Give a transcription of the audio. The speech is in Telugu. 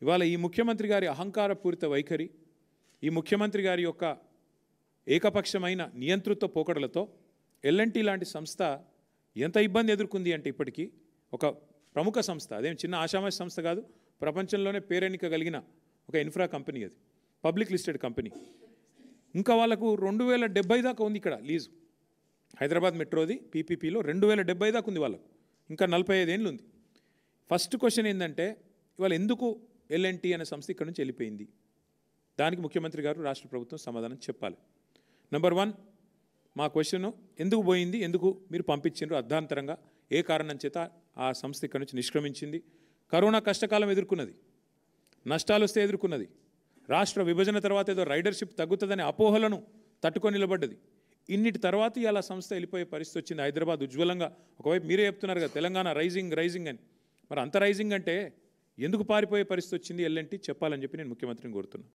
ఇవాళ ఈ ముఖ్యమంత్రి గారి అహంకారపూరిత వైఖరి, ఈ ముఖ్యమంత్రి గారి యొక్క ఏకపక్షమైన నియంతృత్వ పోకడలతో ఎల్ఎన్టీ లాంటి సంస్థ ఎంత ఇబ్బంది ఎదుర్కొంది అంటే ఇప్పటికీ ఒక ప్రముఖ సంస్థ, అదేం చిన్న ఆషామాషి సంస్థ కాదు, ప్రపంచంలోనే పేరెన్నిక కలిగిన ఒక ఇన్ఫ్రా కంపెనీ, అది పబ్లిక్ లిస్టెడ్ కంపెనీ. ఇంకా వాళ్ళకు 2070 దాకా ఉంది ఇక్కడ లీజు. హైదరాబాద్ మెట్రోది పీపీపీలో 2070 దాకా ఉంది వాళ్ళకు, ఇంకా 45 ఏళ్ళు ఉంది. ఫస్ట్ క్వశ్చన్ ఏంటంటే ఇవాళ ఎందుకు ఎల్ఎన్టీ అనే సంస్థ ఇక్కడ నుంచి వెళ్ళిపోయింది? దానికి ముఖ్యమంత్రి గారు, రాష్ట్ర ప్రభుత్వం సమాధానం చెప్పాలి. నెంబర్ 1, మా క్వశ్చన్ ఎందుకు పోయింది, ఎందుకు మీరు పంపించారు అర్ధాంతరంగా, ఏ కారణం చేత ఆ సంస్థ ఇక్కడ నుంచి నిష్క్రమించింది? కరోనా కష్టకాలం ఎదుర్కొన్నది, నష్టాలు వస్తే ఎదుర్కొన్నది, రాష్ట్ర విభజన తర్వాత ఏదో రైడర్షిప్ తగ్గుతుందనే అపోహలను తట్టుకొని నిలబడ్డది. ఇన్నిటి తర్వాత ఇలా సంస్థ వెళ్ళిపోయే పరిస్థితి వచ్చింది. హైదరాబాద్ ఉజ్వలంగా, ఒకవైపు మీరే చెప్తున్నారు కదా తెలంగాణ రైజింగ్ అని, మరి అంత రైజింగ్ అంటే ఎందుకు పారిపోయే పరిస్థితి వచ్చింది ఎల్ఎన్టీ చెప్పాలని చెప్పి నేను ముఖ్యమంత్రిని కోరుతున్నాను.